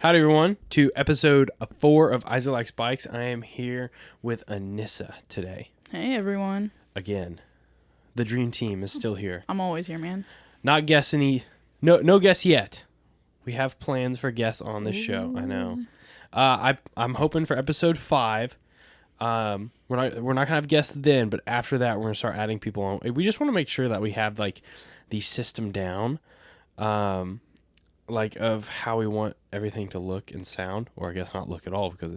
Howdy everyone, to episode 4 of Isaac Likes Bikes. I am here with Anyssa today. Hey everyone. Again, the dream team is still here. I'm always here, man. Not guessing, no guests yet. We have plans for guests on this show, I know. I'm hoping for episode 5. We're not gonna have guests then, but after that we're gonna start adding people on. We just want to make sure that we have like the system down. Like of how we want everything to look and sound, or I guess not look at all because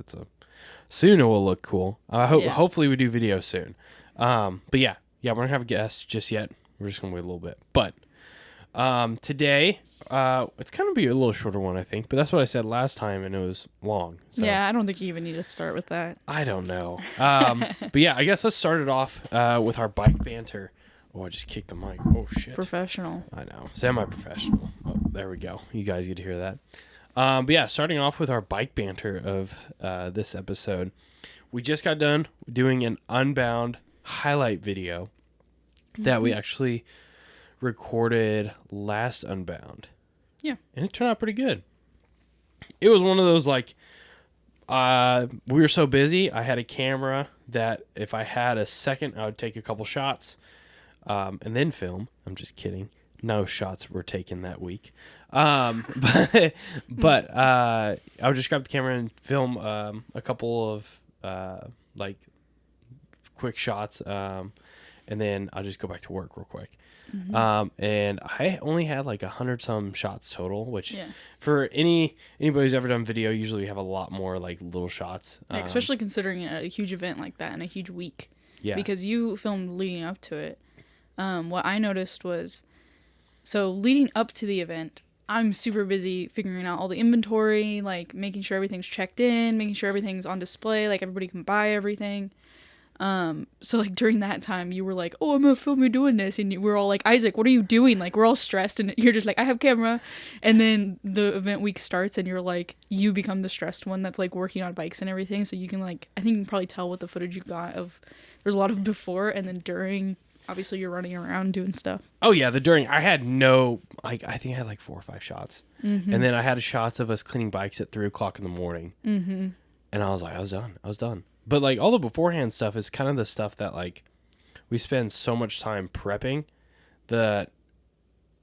soon it will look cool. Hopefully we do video soon. But yeah, we're not gonna have guests just yet. We're just gonna wait a little bit. But today, it's gonna be a little shorter one, I think. But that's what I said last time, and it was long. So. Yeah, I don't think you even need to start with that. I don't know. But yeah, I guess let's start it off with our bike banter. Oh, I just kicked the mic. Oh, shit. Professional. I know. Semi-professional. Oh, there we go. You guys get to hear that. But yeah, starting off with our bike banter of this episode. We just got done doing an Unbound highlight video that we actually recorded last Unbound. Yeah. And it turned out pretty good. It was one of those, like, we were so busy. I had a camera that if I had a second, I would take a couple shots. And then film. I'm just kidding. No shots were taken that week. But I would just grab the camera and film a couple of like quick shots. And then I'll just go back to work real quick. Mm-hmm. And I only had like 100 some shots total, which for anybody who's ever done video, usually we have a lot more like little shots. Yeah, especially considering a huge event like that in a huge week. Yeah. Because you filmed leading up to it. What I noticed was, so leading up to the event, I'm super busy figuring out all the inventory, like making sure everything's checked in, making sure everything's on display, like everybody can buy everything. So like during that time, you were like, oh, I'm gonna film you doing this. And we're all like, Isaac, what are you doing? Like, we're all stressed. And you're just like, I have camera. And then the event week starts and you're like, you become the stressed one that's like working on bikes and everything. So you can like, I think you can probably tell what the footage you got of, there's a lot of before and then during. Obviously, you're running around doing stuff. Oh, yeah. The during, I had I think I had like 4 or 5 shots. Mm-hmm. And then I had shots of us cleaning bikes at 3 o'clock in the morning. Mm-hmm. And I was like, I was done. But like all the beforehand stuff is kind of the stuff that like we spend so much time prepping that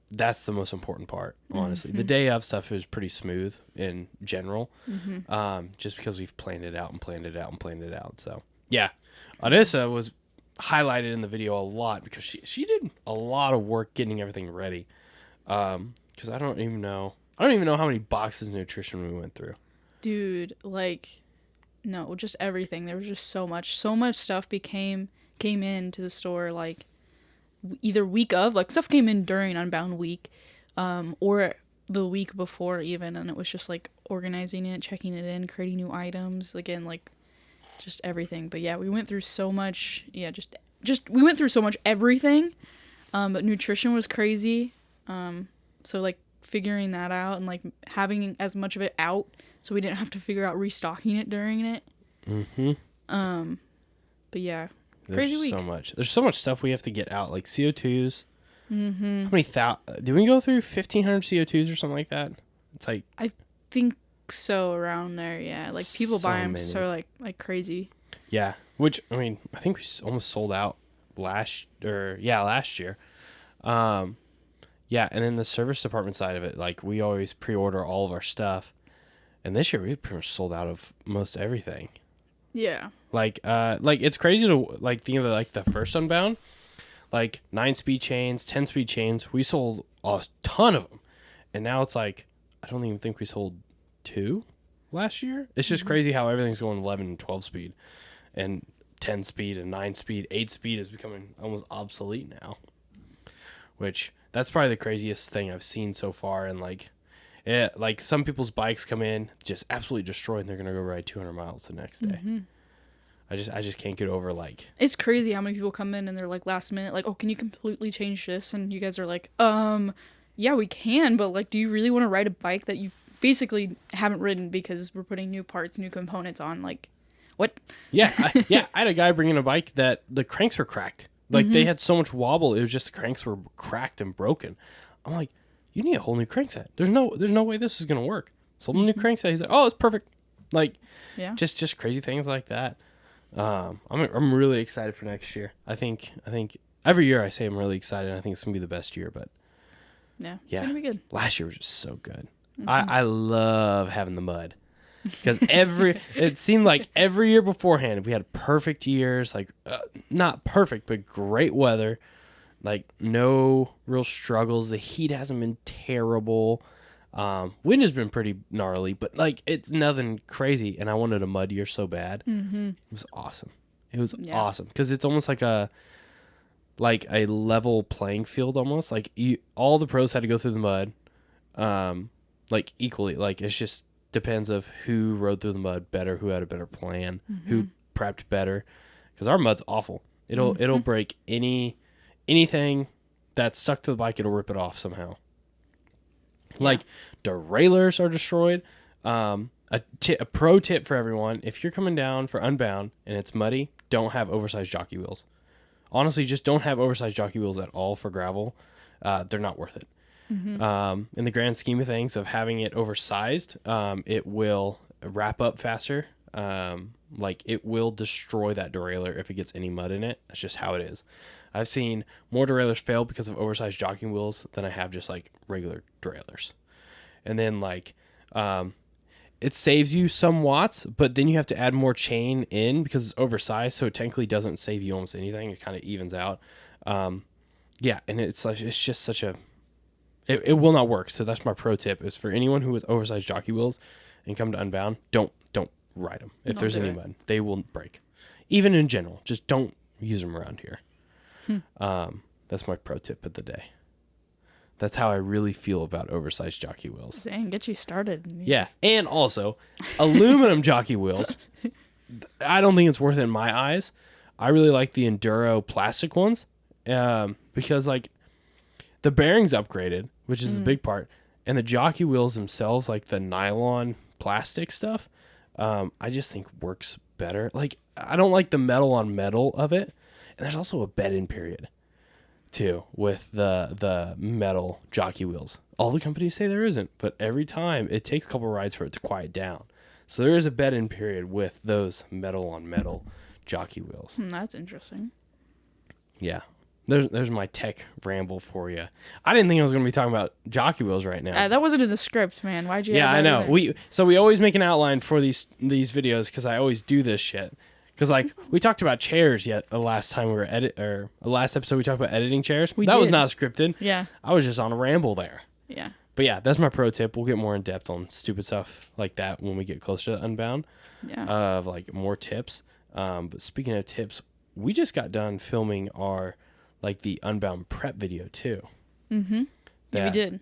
that's the most important part, honestly. Mm-hmm. The day of stuff is pretty smooth in general. Mm-hmm. Just because we've planned it out. So, yeah. Anyssa was highlighted in the video a lot because she did a lot of work getting everything ready. Because I don't even know how many boxes of nutrition we went through. Dude, like, no, just everything. There was just so much stuff came into the store, like either week of, like stuff came in during Unbound week, or the week before even, and it was just like organizing it, checking it in, creating new items, again, like just everything. But yeah, we went through so much. Yeah, just we went through so much everything. But nutrition was crazy. So like figuring that out and like having as much of it out, so we didn't have to figure out restocking it during it. Mm-hmm. But yeah, crazy week. There's so much stuff we have to get out, like CO2s. Mm-hmm. How many did we go through 1,500 CO2s or something like that? It's like I think so, around there. Yeah, like people buy them so like crazy. Yeah, which I mean, I think we almost sold out last year. Yeah, and then the service department side of it, like we always pre-order all of our stuff, and this year we pretty much sold out of most everything. Yeah. Like it's crazy to like think of it like the first Unbound, like 9-speed chains, 10-speed chains. We sold a ton of them, and now it's like I don't even think we sold 2 last year. It's just crazy how everything's going 11 and 12 speed, and 10 speed and 9 speed, 8 speed is becoming almost obsolete now. Which that's probably the craziest thing I've seen so far. And like some people's bikes come in just absolutely destroyed, and they're gonna go ride 200 miles the next day. Mm-hmm. I just can't get over like. It's crazy how many people come in and they're like last minute, like, oh, can you completely change this? And you guys are like, yeah, we can, but like, do you really want to ride a bike that you basically haven't ridden because we're putting new parts, new components on? Like, what? Yeah, I had a guy bring in a bike that the cranks were cracked. Like, they had so much wobble, it was just the cranks were cracked and broken. I'm like, you need a whole new crankset. There's no way this is gonna work. Sold him a new crankset. He's like, oh, it's perfect. Like, Yeah. just crazy things like that. I'm really excited for next year. I think every year I say I'm really excited. And I think it's gonna be the best year. But Yeah. It's gonna be good. last year was just so good. I love having the mud because it seemed like every year beforehand we had perfect years, like not perfect but great weather, like no real struggles. The heat hasn't been terrible. Wind has been pretty gnarly, but like it's nothing crazy. And I wanted a mud year so bad. It was awesome. It was awesome because it's almost like a level playing field almost. Like all the pros had to go through the mud, like equally. Like it's just depends of who rode through the mud better, who had a better plan, who prepped better. Because our mud's awful. It'll break anything that's stuck to the bike. It'll rip it off somehow. Like derailleurs are destroyed. A pro tip for everyone: if you're coming down for Unbound and it's muddy, don't have oversized jockey wheels. Honestly, just don't have oversized jockey wheels at all for gravel. They're not worth it. In the grand scheme of things of having it oversized, it will wrap up faster. Like it will destroy that derailleur if it gets any mud in it. That's just how it is. I've seen more derailleurs fail because of oversized jockey wheels than I have just like regular derailleurs. And then like, it saves you some watts, but then you have to add more chain in because it's oversized. So it technically doesn't save you almost anything. It kind of evens out. Yeah. And it's like, it's just such a, it will not work. So that's my pro tip is for anyone who has oversized jockey wheels and come to Unbound, don't ride them. If there's any mud, they will break. Even in general, just don't use them around here. That's my pro tip of the day. That's how I really feel about oversized jockey wheels. Dang, get you started. Yeah, and also aluminum jockey wheels. I don't think it's worth it in my eyes. I really like the Enduro plastic ones because like the bearings upgraded, which is the big part, and the jockey wheels themselves, like the nylon plastic stuff, I just think works better. Like I don't like the metal on metal of it, and there's also a bed-in period too with the metal jockey wheels. All the companies say there isn't, but every time it takes a couple rides for it to quiet down. So there is a bed-in period with those metal on metal jockey wheels. That's interesting. Yeah. There's my tech ramble for you. I didn't think I was going to be talking about jockey wheels right now. That wasn't in the script, man. Why'd you? Yeah, add that I know. We always make an outline for these videos because I always do this shit. Because like we talked about chairs the last time we were last episode we talked about editing chairs. That was not scripted. Yeah. I was just on a ramble there. Yeah. But yeah, that's my pro tip. We'll get more in depth on stupid stuff like that when we get closer to Unbound. Yeah. Of like more tips. But speaking of tips, we just got done filming our like the Unbound prep video too. Yeah, we did.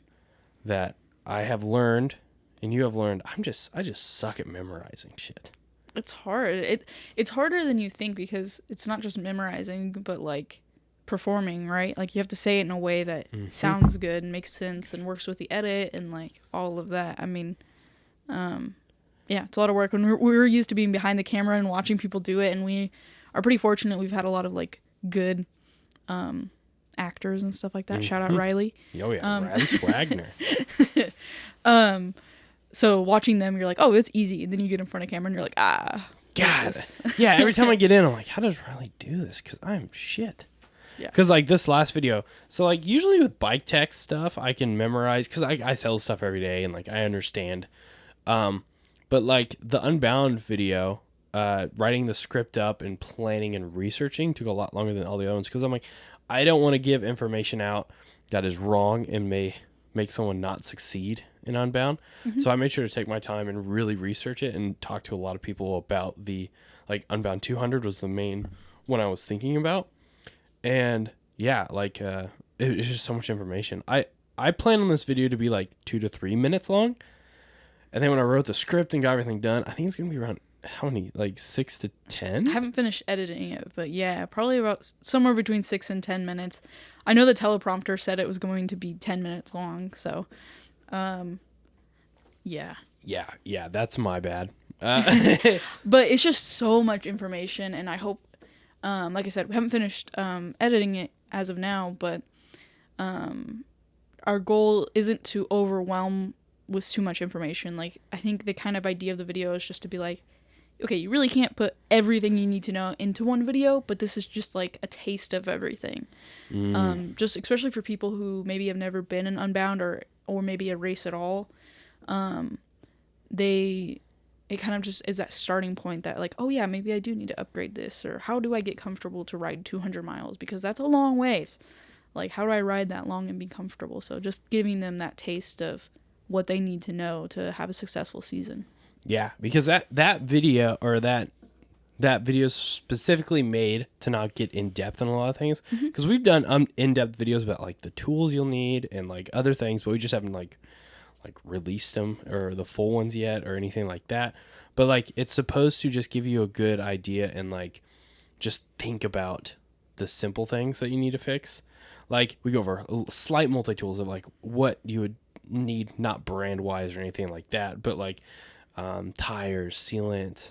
That I have learned and you have learned. I just suck at memorizing shit. It's hard. It's harder than you think because it's not just memorizing, but like performing, right? Like you have to say it in a way that sounds good and makes sense and works with the edit and like all of that. I mean, yeah, it's a lot of work. When we're used to being behind the camera and watching people do it, and we are pretty fortunate. We've had a lot of like good actors and stuff like that. Shout out Riley. Oh yeah, Riley Swagner. So watching them, you're like, oh, it's easy. And then you get in front of camera and you're like, God. Yeah, every time I get in, I'm like, how does Riley do this? Because I'm shit. Yeah. Because like this last video, so like usually with bike tech stuff, I can memorize because I sell stuff every day and like I understand. But like the Unbound video, writing the script up and planning and researching took a lot longer than all the other ones because I'm like, I don't want to give information out that is wrong and may make someone not succeed in Unbound. So I made sure to take my time and really research it and talk to a lot of people about the like Unbound 200 was the main one I was thinking about. And yeah, like it's just so much information. I plan on this video to be like 2 to 3 minutes long. And then when I wrote the script and got everything done, I think it's going to be around how many? Like 6 to 10? I haven't finished editing it, but yeah, probably about somewhere between 6 and 10 minutes. I know the teleprompter said it was going to be 10 minutes long, so yeah. Yeah, that's my bad. But it's just so much information, and I hope, like I said, we haven't finished editing it as of now, but our goal isn't to overwhelm was too much information. Like, I think the kind of idea of the video is just to be like, okay, you really can't put everything you need to know into one video, but this is just like a taste of everything. Just especially for people who maybe have never been in Unbound or maybe a race at all. It kind of just is that starting point that like, oh yeah, maybe I do need to upgrade this, or how do I get comfortable to ride 200 miles, because that's a long ways. Like, how do I ride that long and be comfortable? So just giving them that taste of what they need to know to have a successful season. Yeah, because that video, or that video is specifically made to not get in depth on a lot of things. Because we've done in-depth videos about like the tools you'll need and like other things, but we just haven't like released them or the full ones yet or anything like that. But like, it's supposed to just give you a good idea and like just think about the simple things that you need to fix. Like, we go over slight multi-tools of like what you would need, not brand wise or anything like that, but like tires, sealant,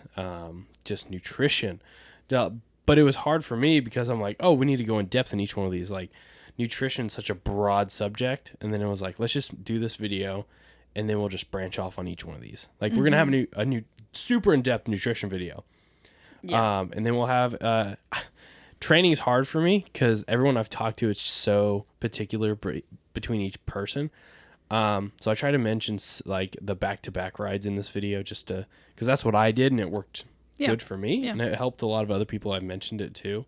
just nutrition. But it was hard for me because I'm like, oh, we need to go in depth in each one of these. Like, nutrition is such a broad subject. And then it was like, let's just do this video and then we'll just branch off on each one of these. Like, we're going to have a new super in-depth nutrition video. Yeah. And then we'll have, training is hard for me because everyone I've talked to, it's so particular between each person. So I try to mention like the back-to-back rides in this video just to, because that's what I did and it worked good for me, and it helped a lot of other people. I've mentioned it too.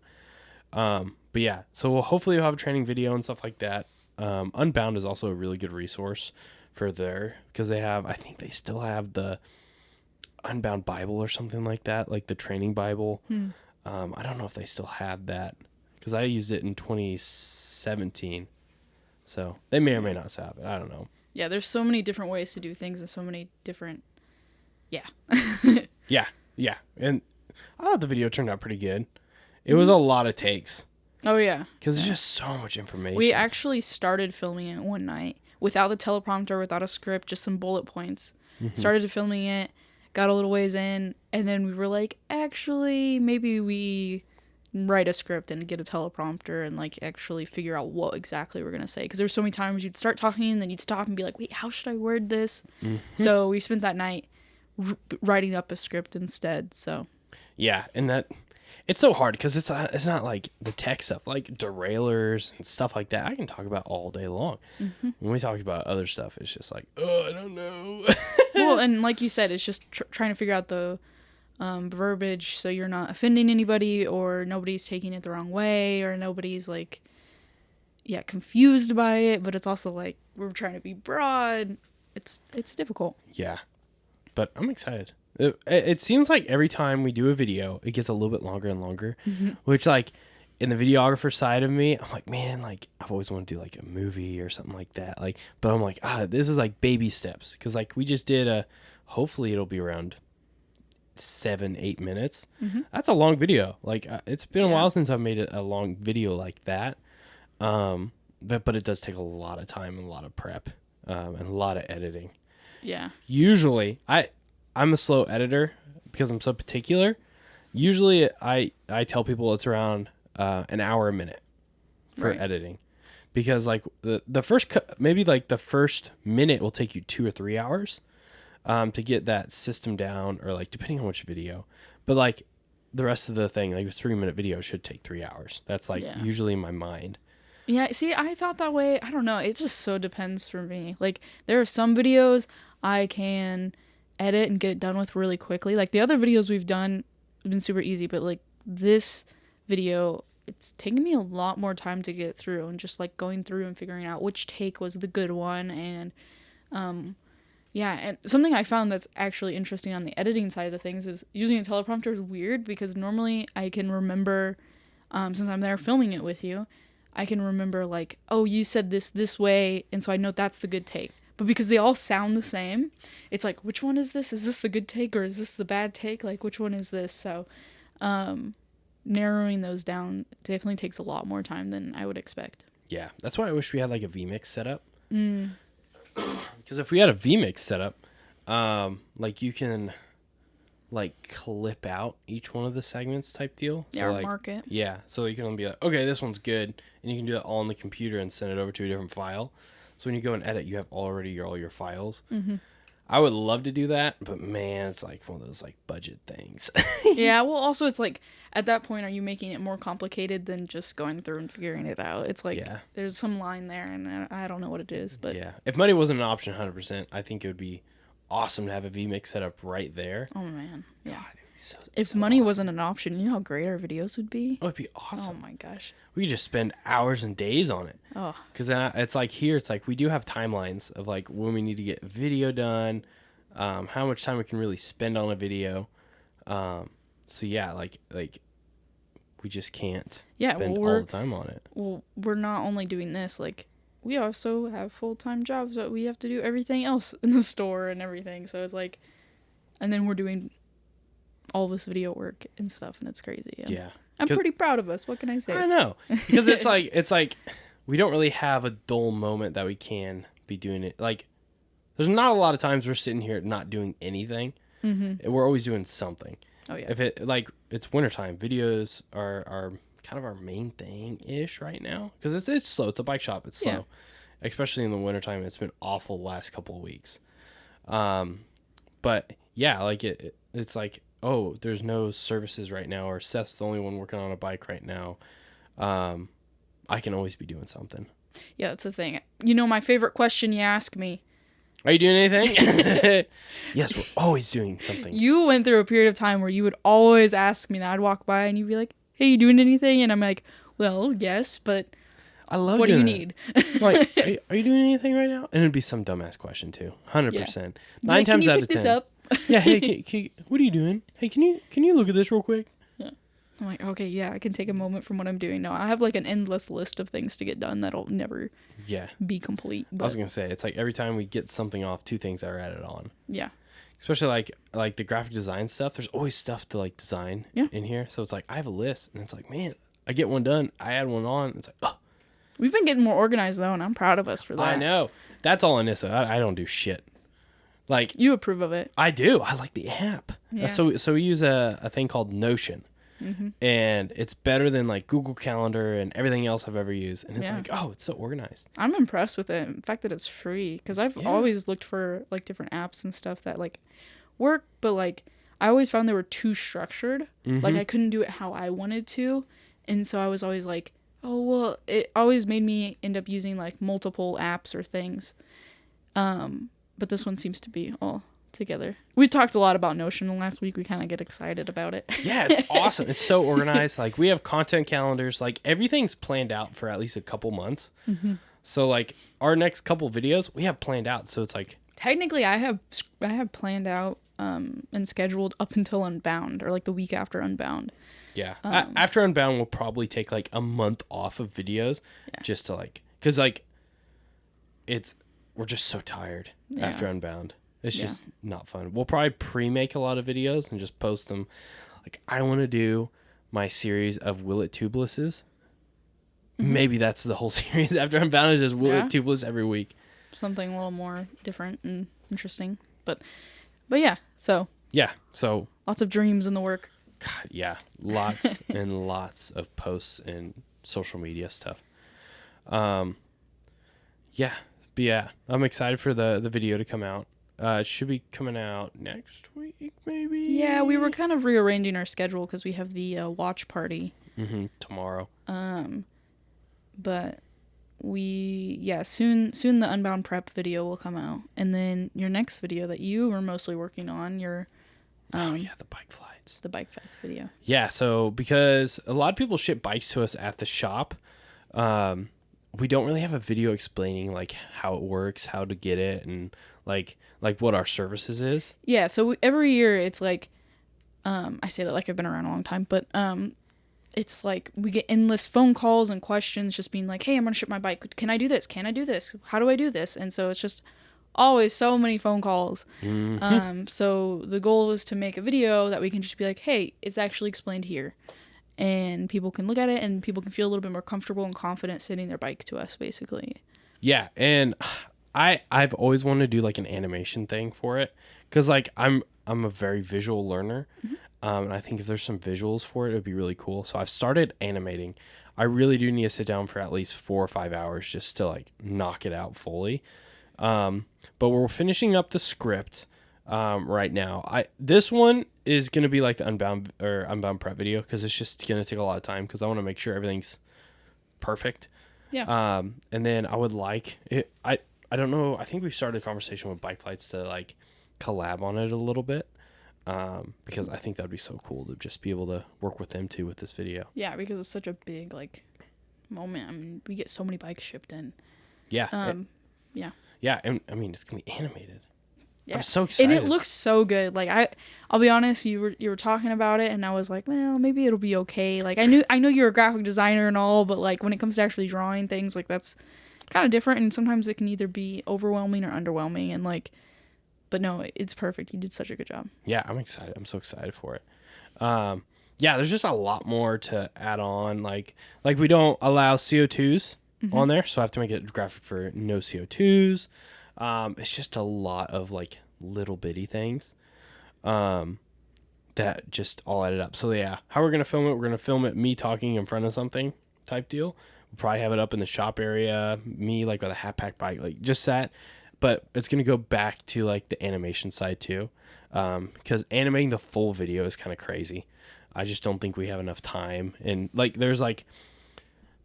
But yeah, so hopefully we'll have a training video and stuff like that. Unbound is also a really good resource for there, because I think they still have the Unbound Bible or something like that, like the training Bible. I don't know if they still have that because I used it in 2017. So they may or may not have it. I don't know. Yeah, there's so many different ways to do things and so many different... Yeah. Yeah. And I thought the video turned out pretty good. It was a lot of takes. Oh, yeah. Because there's just so much information. We actually started filming it one night without the teleprompter, without a script, just some bullet points. Started filming it, got a little ways in, and then we were like, actually, maybe we write a script and get a teleprompter and like actually figure out what exactly we're gonna say, because there's so many times you'd start talking and then you'd stop and be like, wait, how should I word this? So we spent that night writing up a script instead. So yeah, and that it's so hard because it's not like the tech stuff, like derailleurs and stuff like that I can talk about all day long. When we talk about other stuff, it's just like, oh, I don't know. Well, and like you said, it's just trying to figure out the verbiage so you're not offending anybody, or nobody's taking it the wrong way, or nobody's like confused by it, but it's also like we're trying to be broad. It's difficult. Yeah, but I'm excited. It seems like every time we do a video it gets a little bit longer and longer, which like in the videographer side of me, I'm like, man, like I've always wanted to do like a movie or something like that, like, but I'm like, this is like baby steps, because like we just did hopefully it'll be around 7-8 minutes. That's a long video. Like it's been a while since I've made a long video like that. But it does take a lot of time and a lot of prep, and a lot of editing. Yeah. Usually I'm a slow editor because I'm so particular. Usually I tell people it's around an hour a minute for editing, because like the first maybe like the first minute will take you 2 or 3 hours to get that system down, or like depending on which video, but like the rest of the thing, like a 3-minute video should take 3 hours. That's like usually in my mind. Yeah, see, I thought that way. I don't know. It just so depends for me. Like, there are some videos I can edit and get it done with really quickly. Like, the other videos we've done have been super easy, but like this video, it's taken me a lot more time to get through, and just like going through and figuring out which take was the good one. And and something I found that's actually interesting on the editing side of things is using a teleprompter is weird, because normally I can remember, since I'm there filming it with you, I can remember like, oh, you said this way, and so I know that's the good take. But because they all sound the same, it's like, which one is this? Is this the good take, or is this the bad take? Like, which one is this? So narrowing those down definitely takes a lot more time than I would expect. Yeah, that's why I wish we had like a vMix setup. Because if we had a vMix setup, like you can like clip out each one of the segments type deal. Yeah, so, or like, mark it. Yeah, so you can be like, okay, this one's good, and you can do that all on the computer and send it over to a different file. So when you go and edit, you have already all your files. Mm-hmm. I would love to do that, but man, it's like one of those like budget things. Yeah, well, also it's like at that point, are you making it more complicated than just going through and figuring it out? It's like there's some line there, and I don't know what it is, but yeah, if money wasn't an option, 100%, I think it would be awesome to have a vmix set up right there. Oh man, yeah. God, if money wasn't an option, you know how great our videos would be? Oh, it'd be awesome. Oh my gosh. We could just spend hours and days on it. Oh. Because then it's like here, it's like we do have timelines of like when we need to get video done, how much time we can really spend on a video. So yeah, like we just can't spend all the time on it. Well, we're not only doing this, like we also have full-time jobs, but we have to do everything else in the store and everything. So it's like, and then we're doing all this video work and stuff, and it's crazy. Yeah. I'm pretty proud of us. What can I say? I know. Because it's like we don't really have a dull moment that we can be doing it. Like there's not a lot of times we're sitting here not doing anything. Mm-hmm. We're always doing something. Oh yeah. If it's wintertime, videos are kind of our main thing ish right now because it's slow. It's a bike shop. It's slow, especially in the wintertime. It's been awful the last couple of weeks. But yeah, like it's like, oh, there's no services right now, or Seth's the only one working on a bike right now. I can always be doing something. Yeah, that's the thing. You know, my favorite question you ask me. Are you doing anything? Yes, we're always doing something. You went through a period of time where you would always ask me that. I'd walk by and you'd be like, hey, you doing anything? And I'm like, well, yes, but I love what do you need? Like, are you doing anything right now? And it'd be some dumbass question too. 100%. 9 times out of 10. This up? Yeah, hey, what are you doing? Hey, can you look at this real quick? Yeah. I'm like, okay, yeah, I can take a moment from what I'm doing. No, I have like an endless list of things to get done that'll never be complete. But... I was going to say, it's like every time we get something off, 2 things are added on. Yeah. Especially like the graphic design stuff. There's always stuff to like design in here. So it's like, I have a list and it's like, man, I get one done. I add one on. It's like, oh. We've been getting more organized though, and I'm proud of us for that. I know. That's all Anyssa. I don't do shit. Like, you approve of it. I do. I like the app. Yeah. So we use a thing called Notion. Mm-hmm. And it's better than like Google Calendar and everything else I've ever used. And it's like, oh, it's so organized. I'm impressed with it. In fact that it's free. Because I've always looked for like different apps and stuff that like work. But like I always found they were too structured. Mm-hmm. Like I couldn't do it how I wanted to. And so I was always like, oh, well, it always made me end up using like multiple apps or things. But this one seems to be all together. We talked a lot about Notion last week. We kind of get excited about it. Yeah, it's awesome. It's so organized. Like we have content calendars. Like everything's planned out for at least a couple months. Mm-hmm. So like our next couple videos, we have planned out. So it's like technically I have planned out and scheduled up until Unbound or like the week after Unbound. Yeah. After Unbound, we'll probably take like a month off of videos just to like, because like we're just so tired after Unbound. It's just not fun. We'll probably pre-make a lot of videos and just post them. Like, I want to do my series of Will It Tubelesses. Mm-hmm. Maybe that's the whole series after Unbound is just Will It Tubeless every week. Something a little more different and interesting. But yeah, so. Yeah, so. Lots of dreams in the work. God, yeah. Lots and lots of posts and social media stuff. Yeah. But yeah, I'm excited for the video to come out. It should be coming out next week, maybe. Yeah, we were kind of rearranging our schedule because we have the watch party tomorrow. But soon the Unbound prep video will come out, and then your next video that you were mostly working on, the bike flights. The bike flights video. Yeah, so because a lot of people ship bikes to us at the shop, we don't really have a video explaining like how it works, how to get it, and like what our services is. Yeah, so every year it's like, I say that like I've been around a long time, but it's like we get endless phone calls and questions just being like, hey, I'm going to ship my bike. Can I do this? Can I do this? How do I do this? And so it's just always so many phone calls. Mm-hmm. So the goal is to make a video that we can just be like, hey, it's actually explained here. And people can look at it and people can feel a little bit more comfortable and confident sending their bike to us, basically. Yeah, and I've always wanted to do like an animation thing for it because like I'm a very visual learner, and I think if there's some visuals for it, it'd be really cool. So I've started animating. I really do need to sit down for at least 4 or 5 hours just to like knock it out fully. But we're finishing up the script right now. This one is going to be like the Unbound prep video because it's just going to take a lot of time because I want to make sure everything's perfect. Yeah. And then I would like it. I don't know. I think we've started a conversation with Bike Flights to like collab on it a little bit. Because I think that'd be so cool to just be able to work with them too with this video. Yeah, because it's such a big like moment. I mean, we get so many bikes shipped in. Yeah. Yeah. Yeah, and I mean it's gonna be animated. Yeah. I'm so excited. And it looks so good. Like I'll be honest, you were talking about it and I was like, well, maybe it'll be okay. Like I know you're a graphic designer and all, but like when it comes to actually drawing things, like that's kind of different, and sometimes it can either be overwhelming or underwhelming, and like, but no, it's perfect. You did such a good job. Yeah, I'm excited. I'm so excited for it. Yeah, there's just a lot more to add on. Like we don't allow CO2s on there, so I have to make it graphic for no CO2s. It's just a lot of like little bitty things that just all added up. So yeah, how we're gonna film it? We're gonna film it me talking in front of something type deal. We'll probably have it up in the shop area, me like with a half pack bike, like just that. But it's gonna go back to like the animation side too, because animating the full video is kind of crazy. I just don't think we have enough time, and like there's like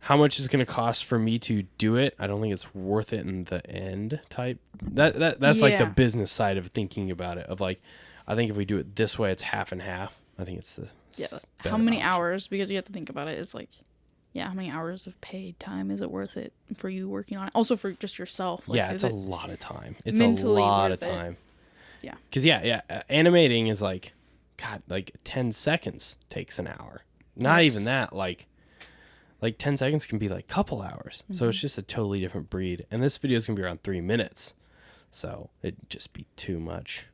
how much is going to cost for me to do it. I don't think it's worth it in the end type. That's like the business side of thinking about it. Of like, I think if we do it this way, it's half and half. I think it's the how many hours? Because you have to think about it. It's like, yeah, how many hours of paid time is it worth it for you working on it? Also for just yourself. Like, yeah, it's a lot of time. It's mentally a lot of worth time. It? Yeah. Because animating is like, God, like 10 seconds takes an hour. Not even that, like 10 seconds can be like a couple hours. So it's just a totally different breed. And this video is going to be around 3 minutes. So it'd just be too much.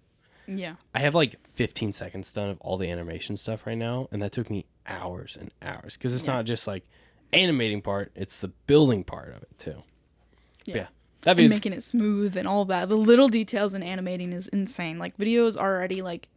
Yeah. I have like 15 seconds done of all the animation stuff right now. And that took me hours and hours. Because it's not just like animating part. It's the building part of it too. Yeah. That and making it smooth and all that. The little details in animating is insane. Like videos already like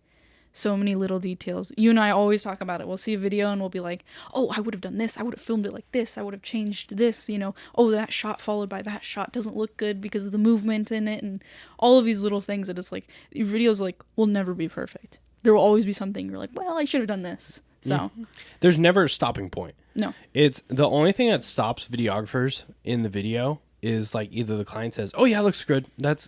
so many little details. You and I always talk about it. We'll see a video and we'll be like, oh, I would have done this. I would have filmed it like this. I would have changed this, you know. Oh, that shot followed by that shot doesn't look good because of the movement in it, and all of these little things that it's like, your videos like will never be perfect. There will always be something you're like, well, I should have done this. So there's never a stopping point. No. It's the only thing that stops videographers in the video is like either the client says, oh yeah, it looks good.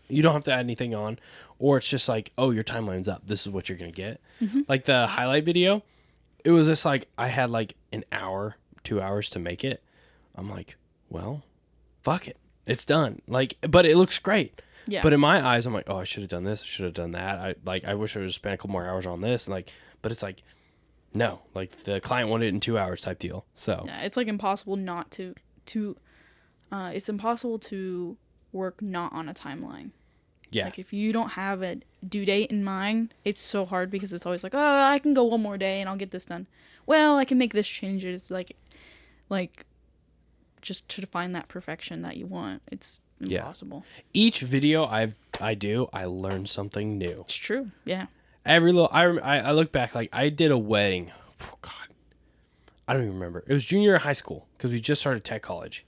You don't have to add anything on. Or it's just like, oh, your timeline's up. This is what you're going to get. Like the highlight video, it was just like, I had like an hour, 2 hours to make it. I'm like, well, fuck it. It's done. Like, but it looks great. Yeah. But in my eyes, I'm like, oh, I should have done this. I should have done that. I wish I would have spent a couple more hours on this. And like, but it's like, no, like the client wanted it in 2 hours type deal. So yeah, it's like impossible not to it's impossible to work not on a timeline. Yeah. Like if you don't have a due date in mind, it's so hard because it's always like, oh, I can go one more day and I'll get this done. Well, I can make this change. It's like just to find that perfection that you want. It's impossible. Yeah. Each video I do, I learn something new. It's true. Yeah. Every little, I look back, like I did a wedding. Oh, God, I don't even remember. It was junior year of high school because we just started tech college.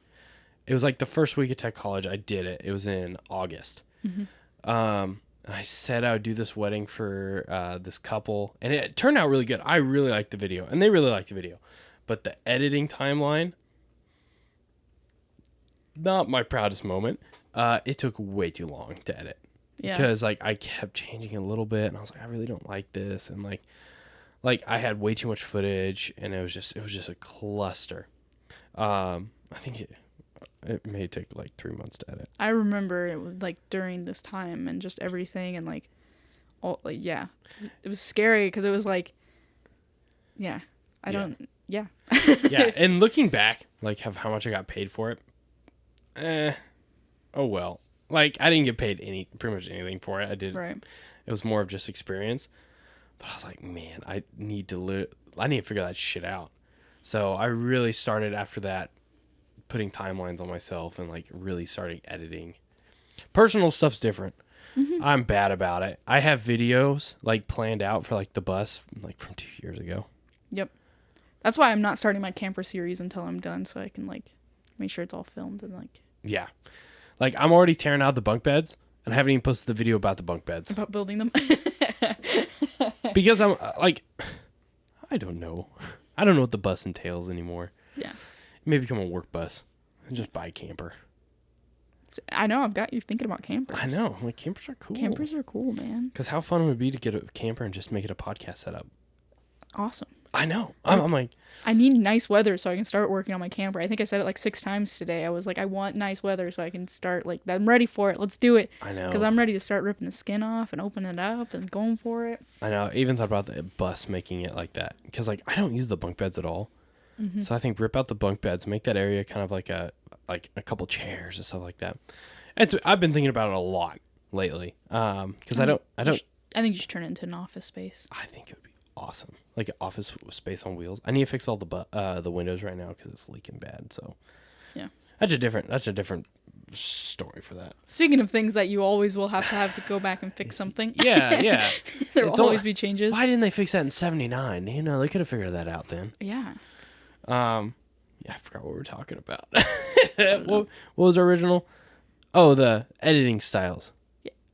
It was like the first week of tech college. I did it. It was in August. And I said I would do this wedding for this couple, and it turned out really good. I really liked the video, and they really liked the video. But the editing timeline, not my proudest moment. It took way too long to edit. Yeah. Because like I kept changing a little bit, and I was like, I really don't like this, and like I had way too much footage, and it was just a cluster. I think it may take like 3 months to edit. I remember it was like during this time and just everything and like all like yeah, it was scary because it was like yeah, yeah. And looking back, like how much I got paid for it, oh well. Like I didn't get paid pretty much anything for it. I did. Right. It was more of just experience. But I was like, man, I need to figure that shit out. So I really started after that putting timelines on myself and like really starting editing. Personal stuff's different. I'm bad about it. I have videos like planned out for like the bus like from 2 years ago. Yep. That's why I'm not starting my camper series until I'm done, so I can like make sure it's all filmed and like. Yeah, like I'm already tearing out the bunk beds, and I haven't even posted the video about the bunk beds. About building them. Because I'm like, I don't know what the bus entails anymore. Yeah. Maybe become a work bus and just buy a camper. I know, I've got you thinking about campers. I know, like campers are cool. Campers are cool, man. Because how fun would it be to get a camper and just make it a podcast setup? Awesome. I know. I'm like, I need nice weather so I can start working on my camper. I think I said it like 6 times today. I was like, I want nice weather so I can start, like, I'm ready for it. Let's do it. I know. Because I'm ready to start ripping the skin off and opening it up and going for it. I know. I even thought about the bus making it like that. Because, like, I don't use the bunk beds at all. Mm-hmm. So I think rip out the bunk beds, make that area kind of like a couple chairs and stuff like that. I've been thinking about it a lot lately. Because I think you should turn it into an office space. I think it would be awesome, like an office space on wheels. I need to fix all the windows right now because it's leaking bad. So yeah, that's a different story for that. Speaking of things that you always will have to go back and fix something. Yeah. There will always be changes. Why didn't they fix that in '79? You know, they could have figured that out then. Yeah. Yeah, I forgot what we were talking about. What was our original? Oh, the editing styles.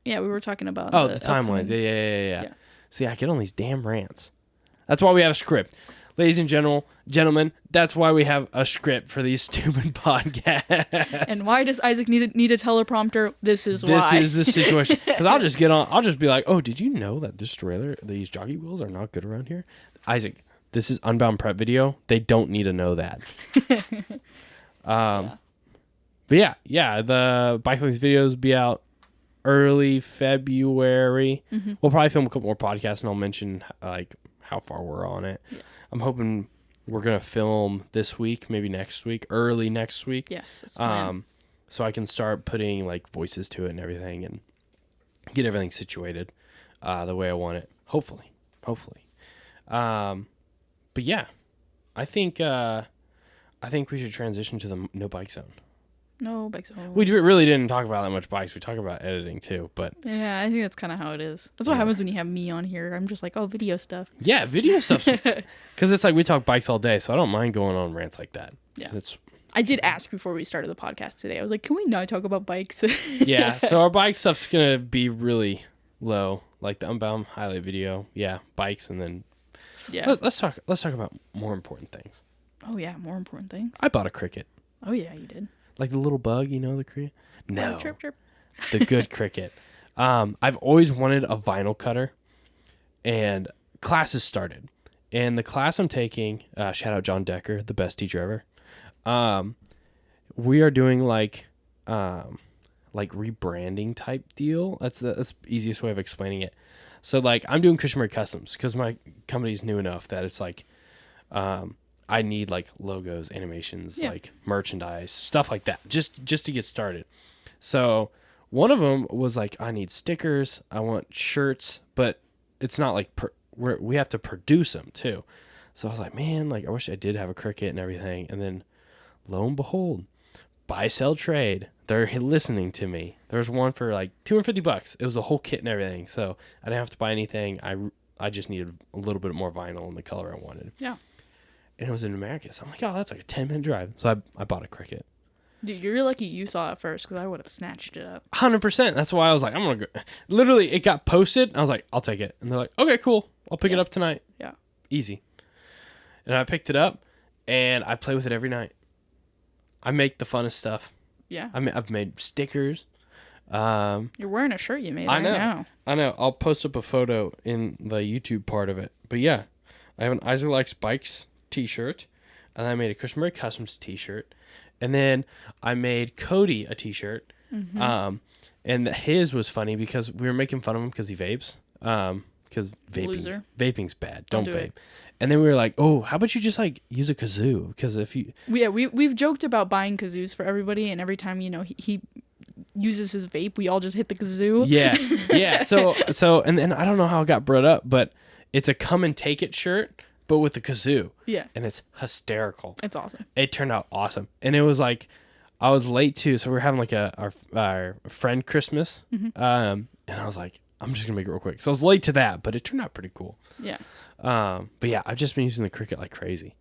Yeah, we were talking about the timelines. Yeah. See, I get on these damn rants. That's why we have a script. Ladies and gentlemen, that's why we have a script for these stupid podcasts. And why does Isaac need a teleprompter? This is why. This is the situation. Because I'll just be like, oh, did you know that these jockey wheels are not good around here? Isaac, this is Unbound prep video. They don't need to know that. But yeah, the bike release videos will be out early February. Mm-hmm. We'll probably film a couple more podcasts, and I'll mention like how far we're on it. Yeah. I'm hoping we're gonna film this week, maybe next week, early next week. Yes, that's fine. So I can start putting like voices to it and everything, and get everything situated the way I want it. Hopefully. But yeah, I think we should transition to the no bike zone. No bike zone. We really didn't talk about that much bikes. We talk about editing too, but yeah, I think that's kind of how it is. That's what happens when you have me on here. I'm just like, oh, video stuff. Yeah, video stuff. Because it's like we talk bikes all day, so I don't mind going on rants like that. Yeah. I did ask before we started the podcast today. I was like, can we not talk about bikes? Yeah, so our bike stuff's gonna be really low, like the Unbound highlight video. Yeah, bikes, and then let's talk about more important things. Oh yeah, more important things. I bought a Cricut. Oh yeah, you did. Like the little bug, the Cricut? No. Chirp. The good Cricut. I've always wanted a vinyl cutter, and classes started. And the class I'm taking, shout out John Decker, the best teacher ever. We are doing like rebranding type deal. That's the easiest way of explaining it. So like I'm doing Cushenbery Customs because my company's new enough that it's like, I need like logos, animations, like merchandise, stuff like that, just to get started. So one of them was like, I need stickers, I want shirts, but it's not like we have to produce them too. So I was like, man, like I wish I did have a Cricut and everything. And then lo and behold, buy, sell, trade. They're listening to me. There's one for like $250. It was a whole kit and everything. So I didn't have to buy anything. I just needed a little bit more vinyl in the color I wanted. Yeah. And it was in America. So I'm like, oh, that's like a 10-minute drive. So I bought a Cricut. Dude, you're lucky you saw it first because I would have snatched it up. 100%. That's why I was like, I'm going to go. Literally, it got posted. I was like, I'll take it. And they're like, okay, cool. I'll pick it up tonight. Yeah. Easy. And I picked it up, and I play with it every night. I make the funnest stuff. Yeah. I've made stickers. You're wearing a shirt you made right now. I know. I'll post up a photo in the YouTube part of it. But yeah, I have an Isaac Likes Bikes t-shirt, and I made a Cushenbery Customs t-shirt, and then I made Cody a t-shirt. Mm-hmm. And his was funny because we were making fun of him because he vapes. Because vaping's bad. Don't vape. It. And then we were like, oh, how about you just like use a kazoo? Because if you we've joked about buying kazoos for everybody, and every time he uses his vape, we all just hit the kazoo. Yeah. So and then I don't know how it got brought up, but it's a come and take it shirt, but with the kazoo. Yeah. And it's hysterical. It's awesome. It turned out awesome. And it was like, I was late too. So we were having like our friend Christmas. Mm-hmm. And I was like, I'm just going to make it real quick. So I was late to that, but it turned out pretty cool. Yeah. But yeah, I've just been using the Cricut like crazy.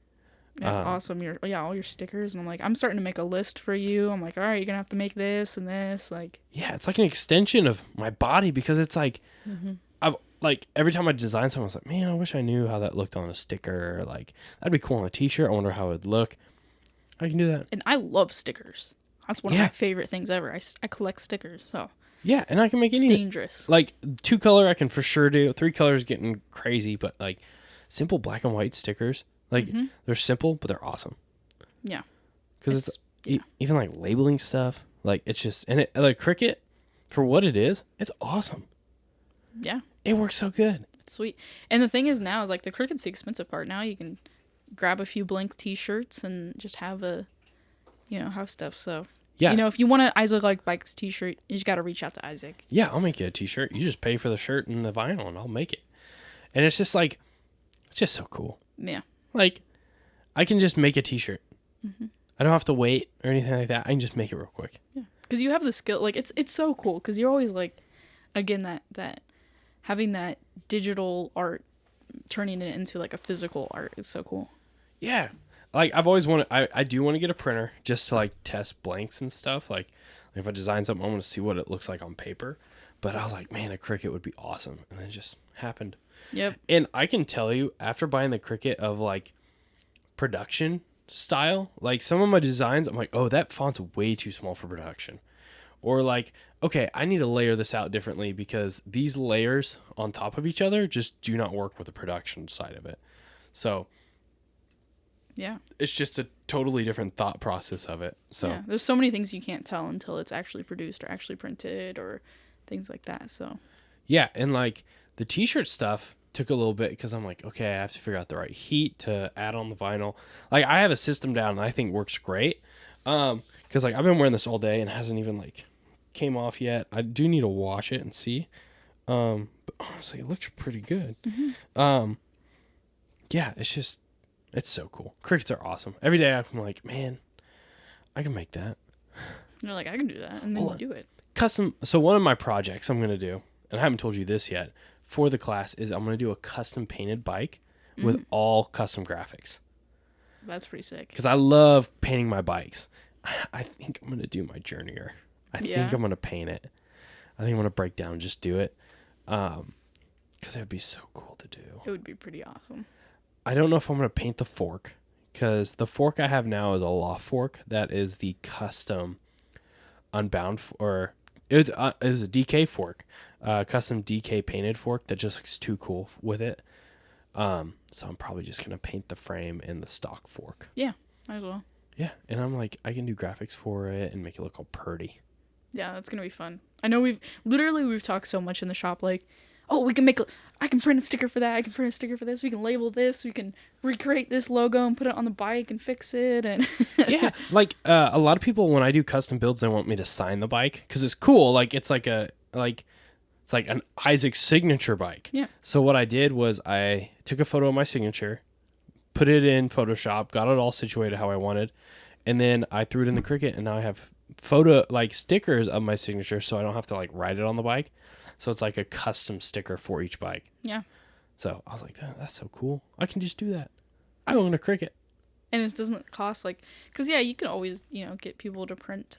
That's awesome. All your stickers. And I'm like, I'm starting to make a list for you. I'm like, all right, you're going to have to make this and this. Like, yeah, it's like an extension of my body because it's like, I've like every time I design something, I was like, man, I wish I knew how that looked on a sticker. Like, that'd be cool on a t-shirt. I wonder how it would look. I can do that. And I love stickers. That's one of my favorite things ever. I collect stickers. So yeah, and I can make anything. Dangerous. Like 2-color, I can for sure do. 3 colors getting crazy, but like simple black and white stickers, like they're simple, but they're awesome. Yeah, because it's even like labeling stuff. Like it's just and it like Cricut for what it is, it's awesome. Yeah, it works so good. It's sweet. And the thing is now is like the Cricut's the expensive part. Now you can grab a few blank T-shirts and just have have stuff. So. Yeah. If you want an Isaac Like Bikes t-shirt, you just got to reach out to Isaac. Yeah, I'll make you a t-shirt. You just pay for the shirt and the vinyl, and I'll make it. And it's just like, it's just so cool. Yeah. Like, I can just make a t-shirt. I don't have to wait or anything like that. I can just make it real quick. Yeah. Because you have the skill. Like, it's so cool. Because you're always like, again, that having that digital art, turning it into like a physical art is so cool. Yeah. Like I've always wanted, I do want to get a printer just to like test blanks and stuff. Like if I design something, I want to see what it looks like on paper. But I was like, man, a Cricut would be awesome, and then it just happened. Yep. And I can tell you, after buying the Cricut of like production style, like some of my designs, I'm like, oh, that font's way too small for production. Or like, okay, I need to layer this out differently because these layers on top of each other just do not work with the production side of it. So. Yeah. It's just a totally different thought process of it. So yeah, there's so many things you can't tell until it's actually produced or actually printed or things like that. So yeah, and like the t-shirt stuff took a little bit because I'm like, okay, I have to figure out the right heat to add on the vinyl. Like I have a system down and I think works great. Because like I've been wearing this all day and it hasn't even like came off yet. I do need to wash it and see. But honestly, it looks pretty good. Yeah, it's so cool. Cricuts are awesome. Every day I'm like, man, I can make that. You're like, I can do that. And then you do it. Custom. So one of my projects I'm going to do, and I haven't told you this yet, for the class is I'm going to do a custom painted bike with all custom graphics. That's pretty sick. Because I love painting my bikes. I think I'm going to do my Journeyer. I think I'm going to paint it. I think I'm going to break down and just do it. Because it would be so cool to do. It would be pretty awesome. I don't know if I'm going to paint the fork, because the fork I have now is a loft fork. That is the custom Unbound, or it was a DK fork, custom DK painted fork that just looks too cool with it. So I'm probably just going to paint the frame and the stock fork. Yeah, might as well. Yeah, and I'm like, I can do graphics for it and make it look all pretty. Yeah, that's going to be fun. I know we've talked so much in the shop, like, oh, I can print a sticker for that. I can print a sticker for this. We can label this. We can recreate this logo and put it on the bike and fix it. And yeah, like a lot of people, when I do custom builds, they want me to sign the bike because it's cool. Like it's like an Isaac signature bike. Yeah. So what I did was I took a photo of my signature, put it in Photoshop, got it all situated how I wanted, and then I threw it in the Cricut, and now I have stickers of my signature, so I don't have to like write it on the bike. So it's like a custom sticker for each bike. Yeah. So I was like, that's so cool. I can just do that. I own a Cricut. And it doesn't cost like, because yeah, you can always, get people to print,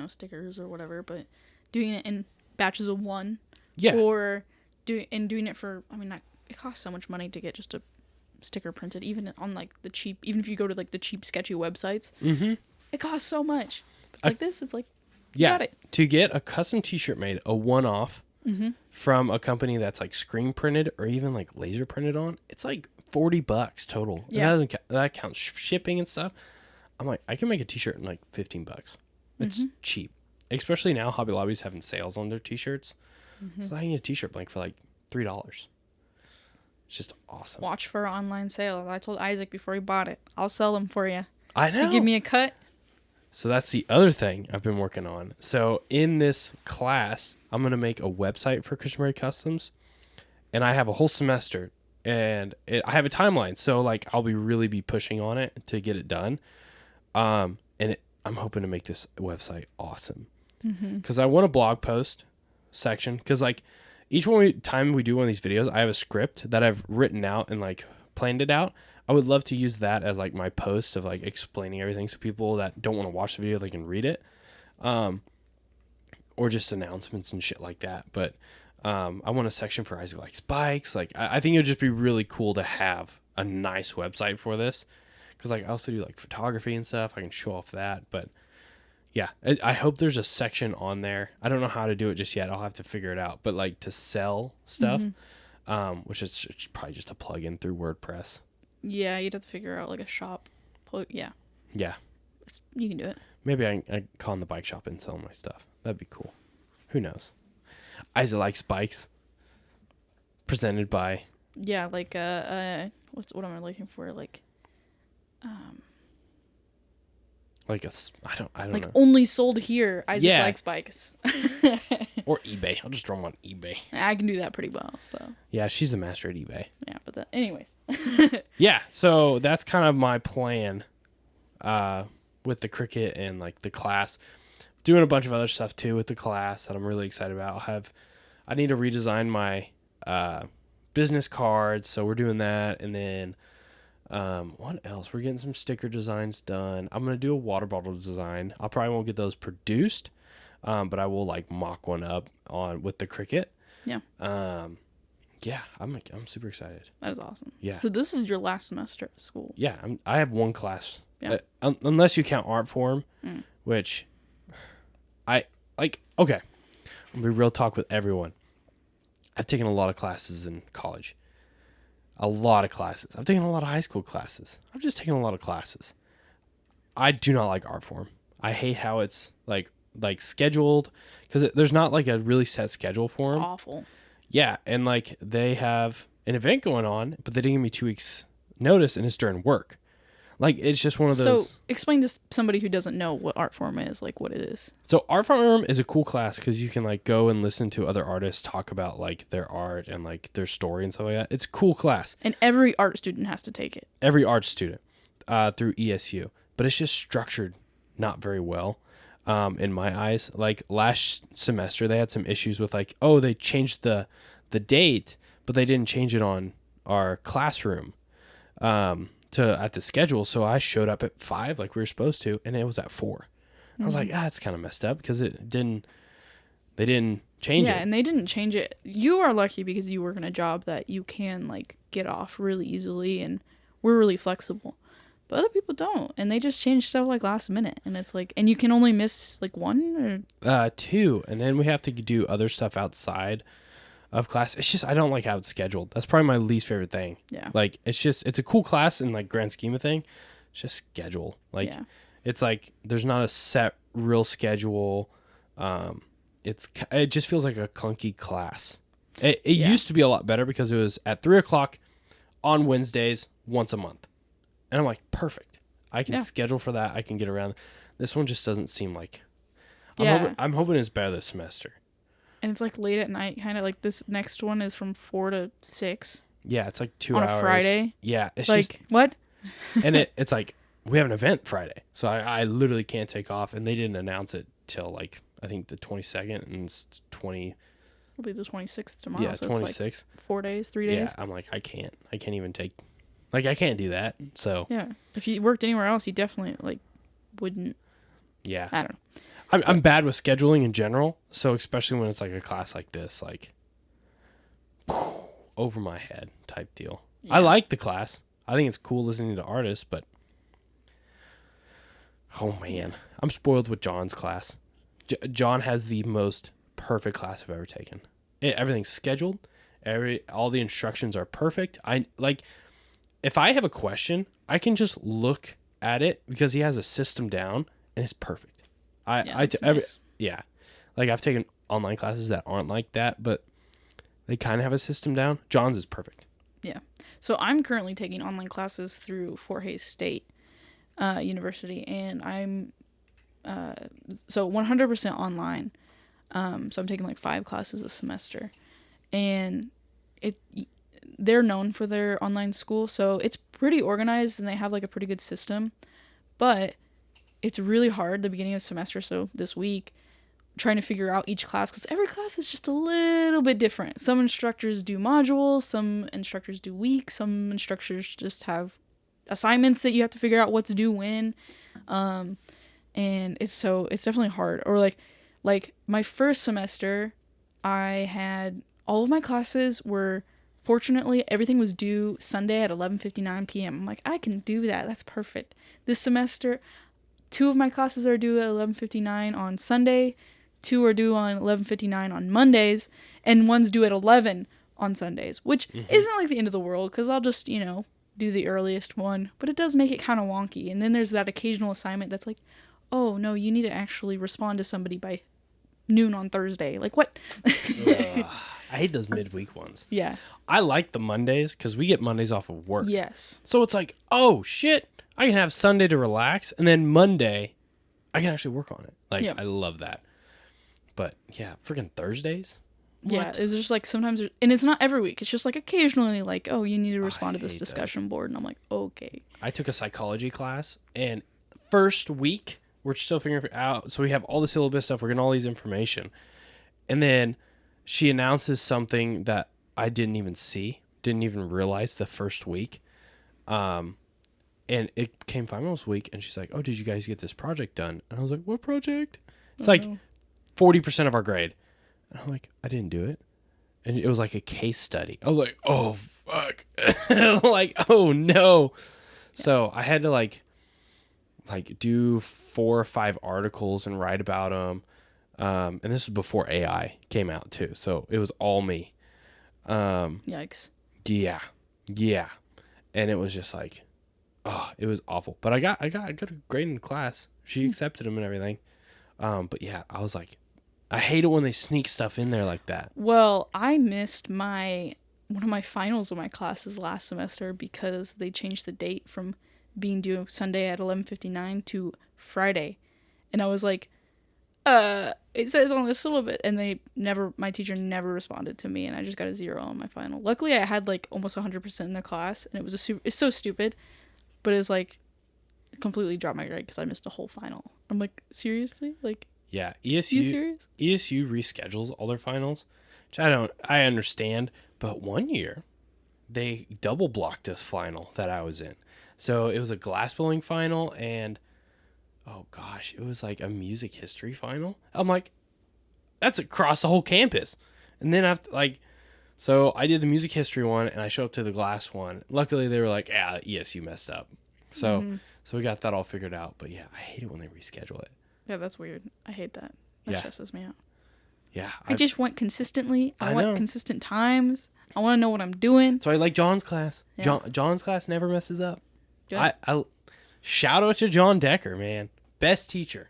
stickers or whatever, but doing it in batches of one. Yeah. Or doing it for, it costs so much money to get just a sticker printed, even on like even if you go to like the cheap sketchy websites, it costs so much. It's like this, it's like, yeah, to get a custom t-shirt made, a one-off from a company that's like screen printed or even like laser printed on, it's like $40 total. Yeah. That counts shipping and stuff. I'm like, I can make a t-shirt in like $15. It's cheap. Especially now, Hobby Lobby's having sales on their t-shirts. So I can get a t-shirt blank for like $3. It's just awesome. Watch for an online sale. I told Isaac before he bought it, I'll sell them for you. I know. You give me a cut. So that's the other thing I've been working on. So in this class, I'm going to make a website for Cushenbery Customs. And I have a whole semester. And I have a timeline. So like I'll really be pushing on it to get it done. I'm hoping to make this website awesome. Because I want a blog post section. Because like each time we do one of these videos, I have a script that I've written out and like planned it out. I would love to use that as like my post of like explaining everything so people that don't want to watch the video, they can read it. Or just announcements and shit like that. But I want a section for Isaac Likes Bikes. Like I think it would just be really cool to have a nice website for this. Because like I also do like photography and stuff. I can show off that. But yeah, I hope there's a section on there. I don't know how to do it just yet. I'll have to figure it out. But like to sell stuff, which is probably just a plug-in through WordPress. Yeah, you'd have to figure out like a shop. Yeah. Yeah. You can do it. Maybe I call in the bike shop and sell my stuff. That'd be cool. Who knows? Isaac Likes Bikes. Presented by. Yeah, like what am I looking for? Like I don't like know. only sold here. Isaac Likes Bikes. Or eBay. I'll just throw them on eBay. I can do that pretty well. So. Yeah, she's the master at eBay. Yeah, but anyways. Yeah, so that's kind of my plan with the cricket and like the class. Doing a bunch of other stuff too with the class that I'm really excited about. I need to redesign my business cards, so we're doing that. And then what else? We're getting some sticker designs done. I'm gonna do a water bottle design. I probably won't get those produced, but I will like mock one up with the cricket. Yeah. Yeah, I'm super excited. That is awesome. Yeah. So this is your last semester at school. Yeah, I have one class. Yeah. Unless you count art form, which I like. Okay, I'm gonna be real talk with everyone. I've taken a lot of classes in college. A lot of classes. I've taken a lot of high school classes. I've just taken a lot of classes. I do not like art form. I hate how it's like scheduled, because there's not like a really set schedule for them. It's awful. Yeah, and like they have an event going on, but they didn't give me 2 weeks notice, and it's during work. Like, it's just one of those. So explain to somebody who doesn't know what art form is, like what it is. So art form is a cool class because you can like go and listen to other artists talk about like their art and like their story and stuff like that. It's a cool class. And every art student has to take it. Every art student through ESU. But it's just structured not very well in my eyes. Like last semester, they had some issues with like, oh, they changed the date, but they didn't change it on our classroom. At the schedule, so I showed up at 5 like we were supposed to, and it was at 4. I was like, that's kind of messed up because they didn't change it. Yeah, and they didn't change it. You are lucky because you work in a job that you can like get off really easily, and we're really flexible. But other people don't, and they just change stuff like last minute, and it's like, and you can only miss like 1 or 2, and then we have to do other stuff outside of class. It's just I don't like how it's scheduled. That's probably my least favorite thing. Yeah. Like it's a cool class in like grand scheme of thing. It's just schedule. Like it's like there's not a set real schedule. It just feels like a clunky class. It used to be a lot better because it was at 3:00 on Wednesdays once a month, and I'm like perfect. I can schedule for that. I can get around. This one just doesn't seem like. I'm hoping it's better this semester. And it's like late at night, kind of like this next one is from 4 to 6. Yeah, it's like 2 hours. On a Friday. Yeah. It's like, just, what? And it's like, we have an event Friday. So I literally can't take off. And they didn't announce it till like, I think the 22nd and it's 20. It'll be the 26th tomorrow. Yeah, so 26th. It's like 4 days, 3 days. Yeah, I'm like, I can't even take, like, I can't do that. So. Yeah. If you worked anywhere else, you definitely like wouldn't. Yeah. I don't know. I'm bad with scheduling in general, so especially when it's like a class like this, like over my head type deal. Yeah. I like the class. I think it's cool listening to artists, but oh man, I'm spoiled with John's class. John has the most perfect class I've ever taken. Everything's scheduled. All the instructions are perfect. If I have a question, I can just look at it because he has a system down and it's perfect. Nice. Yeah. Like I've taken online classes that aren't like that, but they kind of have a system down. John's is perfect. Yeah. So I'm currently taking online classes through Fort Hays State University, and I'm so 100% online. So I'm taking like 5 classes a semester, and they're known for their online school, so it's pretty organized and they have like a pretty good system, but it's really hard the beginning of the semester. So this week trying to figure out each class, because every class is just a little bit different. Some instructors do modules, some instructors do weeks, some instructors just have assignments that you have to figure out what to do when. And it's definitely hard. Or like my first semester, I had all of my classes were, fortunately, everything was due Sunday at 11:59 p.m. I'm like, I can do that. That's perfect. This semester, 2 of my classes are due at 11:59 on Sunday, 2 are due on 11:59 on Mondays, and one's due at 11 on Sundays, which isn't like the end of the world, because I'll just, do the earliest one. But it does make it kind of wonky. And then there's that occasional assignment that's like, oh, no, you need to actually respond to somebody by noon on Thursday. Like, what? I hate those midweek ones. Yeah. I like the Mondays because we get Mondays off of work. Yes. So it's like, oh, shit. I can have Sunday to relax, and then Monday, I can actually work on it. Like, I love that. But, yeah, freaking Thursdays? Yeah, it's just like sometimes, and it's not every week. It's just like occasionally like, oh, you need to respond to this discussion board. And I'm like, okay. I took a psychology class, and first week, we're still figuring it out. So we have all the syllabus stuff. We're getting all these information. And then she announces something that I didn't even see, didn't even realize the first week. And it came finals week, and she's like, oh, did you guys get this project done? And I was like, what project? It's 40% of our grade. And I'm like, I didn't do it. And it was like a case study. I was like, oh, fuck. Like, oh, no. Yeah. So I had to like do 4 or 5 articles and write about them. And this was before AI came out, too. So it was all me. Yikes. Yeah. Yeah. And it was just like, oh, it was awful. But I got a good grade in class. She accepted them and everything. But yeah, I was like, I hate it when they sneak stuff in there like that. Well, I missed one of my finals of my classes last semester because they changed the date from being due Sunday at 11:59 to Friday. And I was like, it says on the syllabus, and my teacher never responded to me, and I just got a 0 on my final. Luckily, I had like almost 100% in the class, and it's so stupid, but it's like completely dropped my grade because I missed a whole final. I'm like, seriously? Like, yeah, you serious? ESU reschedules all their finals, which I understand, but one year they double blocked this final that I was in. So it was a glass blowing final, and oh gosh, it was like a music history final. I'm like, that's across the whole campus. And then so I did the music history one, and I showed up to the glass one. Luckily, they were like, yeah, ESU messed up. So we got that all figured out. But yeah, I hate it when they reschedule it. Yeah, that's weird. I hate that. That stresses me out. Yeah. I just want consistently. I want consistent times. I want to know what I'm doing. So I like John's class. Yeah. John's class never messes up. Good. I shout out to John Decker, man. Best teacher.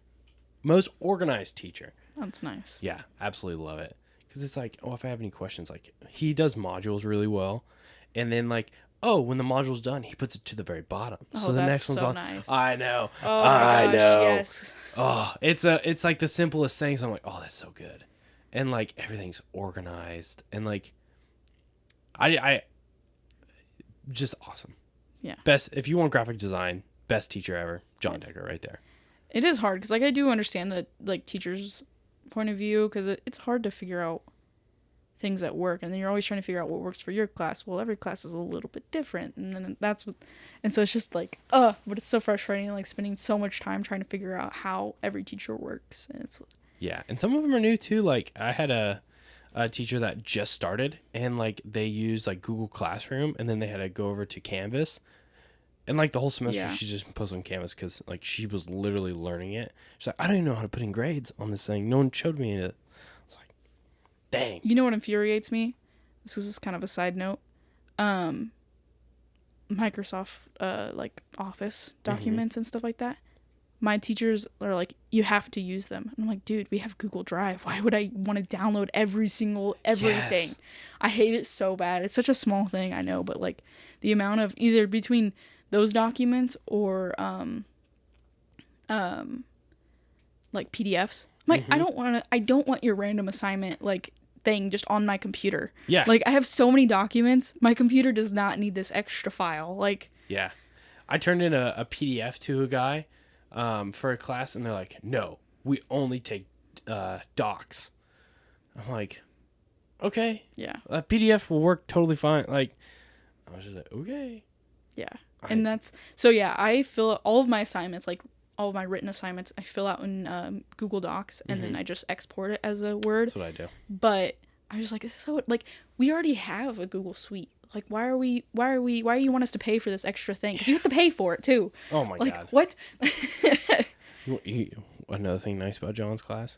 Most organized teacher. That's nice. Yeah, absolutely love it. Because it's like, oh, if I have any questions, like, he does modules really well. And then, like, oh, when the module's done, he puts it to the very bottom. Oh, so the next one's so on. Nice. I know. Oh, my gosh, yes. Oh, it's like the simplest things. I'm like, oh, that's so good. And, like, everything's organized. And, like, I just awesome. Yeah. Best, if you want graphic design, best teacher ever. John Decker right there. It is hard because, like, I do understand the, like, teacher's point of view because it's hard to figure out things at work, and then you're always trying to figure out what works for your class. Well, every class is a little bit different, and then so it's just like, but it's so frustrating, like, spending so much time trying to figure out how every teacher works, and it's yeah, and some of them are new too. Like, I had a teacher that just started, and like they use like Google Classroom, and then they had to go over to Canvas. And, like, the whole semester, she just posted on Canvas because, like, she was literally learning it. She's like, I don't even know how to put in grades on this thing. No one showed me it. I was like, dang. You know what infuriates me? This is just kind of a side note. Microsoft, like, Office documents and stuff like that. My teachers are like, you have to use them. And I'm like, dude, we have Google Drive. Why would I want to download everything? Yes. I hate it so bad. It's such a small thing, I know. But, like, the amount of either between those documents or like PDFs. I'm like, I don't want your random assignment like thing just on my computer. Yeah. Like, I have so many documents. My computer does not need this extra file. Like, yeah. I turned in a PDF to a guy for a class, and they're like, no, we only take docs. I'm like, okay, Yeah. a PDF will work totally fine. Like, I was just like, okay. Yeah. And that's, so yeah, I fill out all of my assignments, like all of my written assignments, I fill out in Google Docs, and then I just export it as a Word. That's what I do. But I was just like, it's so, like, we already have a Google Suite. Like, why do you want us to pay for this extra thing? Because you have to pay for it too. Oh my like, God. What? Another thing nice about John's class,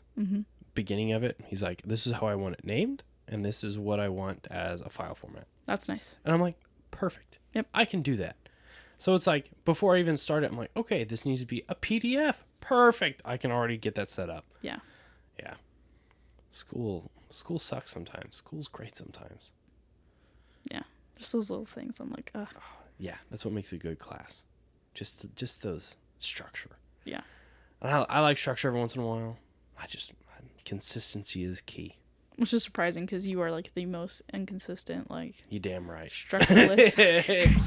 beginning of it, he's like, this is how I want it named, and this is what I want as a file format. That's nice. And I'm like, perfect. Yep. I can do that. So it's like, before I even start it, I'm like, okay, this needs to be a PDF. Perfect. I can already get that set up. Yeah. Yeah. School sucks sometimes. School's great sometimes. Yeah. Just those little things. I'm like, ugh. Yeah, that's what makes a good class. Just those structure. Yeah. And I like structure every once in a while. Consistency is key. Which is surprising because you are like the most inconsistent, like, You damn right. structureless.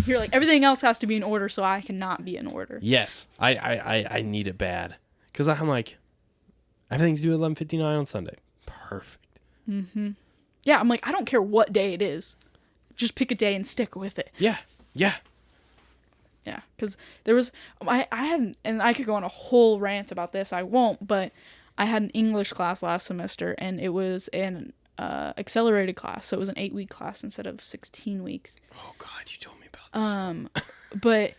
You're like, everything else has to be in order, so I cannot be in order. Yes, I need it bad, because I'm like, everything's due at 11:59 on Sunday. Perfect. Yeah, I'm like, I don't care what day it is, just pick a day and stick with it. Yeah. Yeah, because there was, I had, and I could go on a whole rant about this. I won't, but I had an English class last semester, and it was an accelerated class, so it was an 8-week class instead of 16 weeks. Oh God, you told me about this. But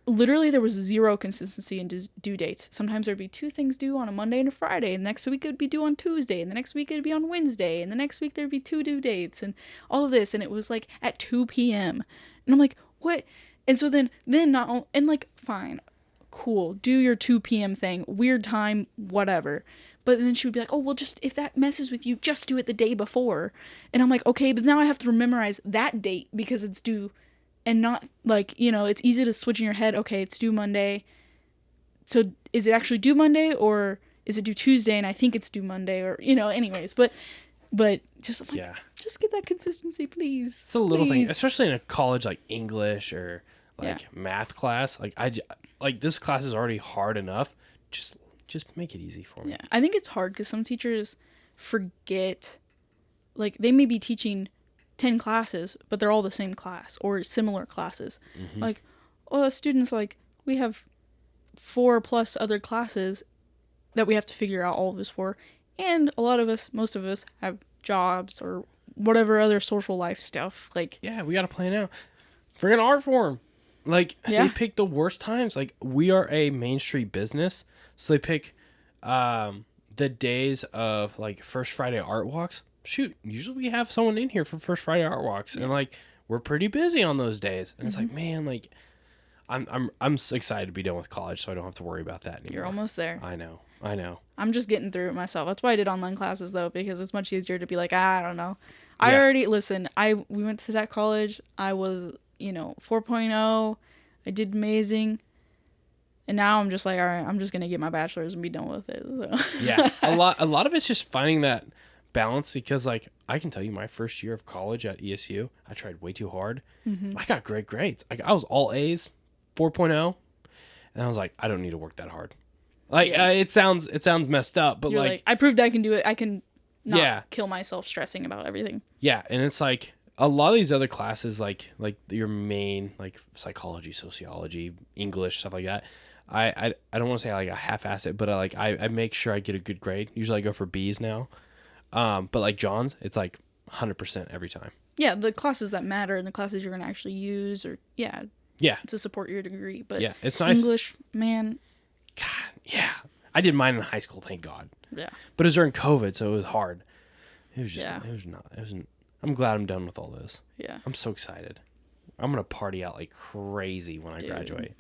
literally there was zero consistency in due dates. Sometimes there'd be 2 things due on a Monday and a Friday, and the next week it would be due on Tuesday, and the next week it'd be on Wednesday, and the next week there'd be 2 due dates, and all of this, and it was like at 2 p.m. And I'm like, what? And so then not, and like, fine, cool, do your 2 p.m. thing, weird time, whatever. But then she would be like, oh, well, just, if that messes with you, just do it the day before. And I'm like, okay, but now I have to memorize that date because it's due, and not, like, it's easy to switch in your head, okay, it's due Monday. So is it actually due Monday, or is it due Tuesday and I think it's due Monday, or, anyways. But just, I'm like, just get that consistency, please. It's a little thing, especially in a college like English or like math class. Like this class is already hard enough. Just make it easy for me. Yeah, I think it's hard because some teachers forget, like, they may be teaching 10 classes, but they're all the same class or similar classes. Like, students, like, we have 4+ other classes that we have to figure out all of this for. And a lot of us, most of us, have jobs or whatever other social life stuff. Like, yeah, we got to plan out. Friggin' art form. Like, they pick the worst times. Like, we are a Main Street business, so they pick the days of, like, First Friday art walks. Shoot, usually we have someone in here for First Friday art walks, and, like, we're pretty busy on those days. And it's like, man, like, I'm so excited to be done with college, so I don't have to worry about that anymore. You're almost there. I know. I'm just getting through it myself. That's why I did online classes, though, because it's much easier to be like, I don't know. We went to that college. I was, 4.0. I did amazing. And now I'm just like, all right, I'm just going to get my bachelor's and be done with it. So. Yeah. A lot of it's just finding that balance, because, like, I can tell you my first year of college at ESU, I tried way too hard. I got great grades. I was all A's, 4.0. And I was like, I don't need to work that hard. Like, it sounds messed up, but, like, I proved I can do it. I can not kill myself stressing about everything. Yeah. And it's like, a lot of these other classes, like your main, like, psychology, sociology, English, stuff like that, I don't want to say like a half-ass it, but I make sure I get a good grade. Usually I go for B's now. But like John's, it's like 100% every time. Yeah, the classes that matter and the classes you're going to actually use, or to support your degree. But it's nice. English, man. God, yeah. I did mine in high school, thank God. Yeah. But it was during COVID, so it was hard. It was just, I'm glad I'm done with all this. Yeah. I'm so excited. I'm going to party out like crazy when I graduate.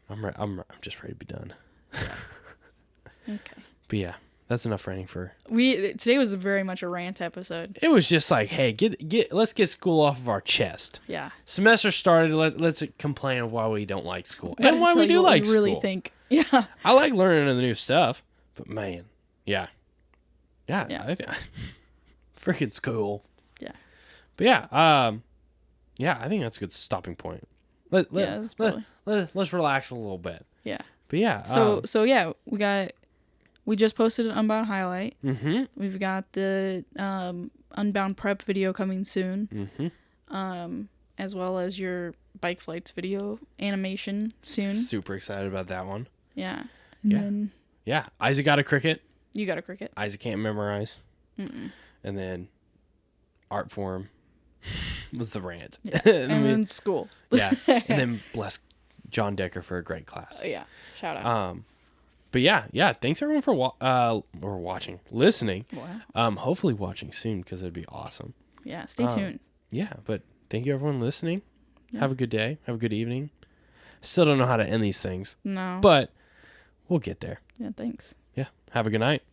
I'm just ready to be done. Yeah. Okay. But yeah, that's enough ranting for. Today was very much a rant episode. It was just like, hey, let's get school off of our chest. Yeah. Semester started. Let's complain of why we don't like school and why we do like school. Really think. Yeah. I like learning the new stuff, but man, yeah. I think freaking school. Yeah. But yeah, I think that's a good stopping point. Let's relax a little bit. Yeah. But yeah. So yeah, we we just posted an Unbound highlight. Mm-hmm. We've got the Unbound prep video coming soon. Mm-hmm. As well as your bike flights video animation soon. Super excited about that one. Yeah. And then Yeah. Isaac got a cricket. you got a cricket. Isaac can't memorize. Mm-mm. And then art form was the rant. Yeah. And then school. Yeah. And then bless John Decker for a great class. Oh, yeah. Shout out. But yeah. Thanks everyone for listening. Wow. Hopefully watching soon because it'd be awesome. Yeah. Stay tuned. Yeah, but thank you everyone listening. Yeah. Have a good day. Have a good evening. Still don't know how to end these things, No. but we'll get there. Yeah. Thanks. Yeah. Have a good night.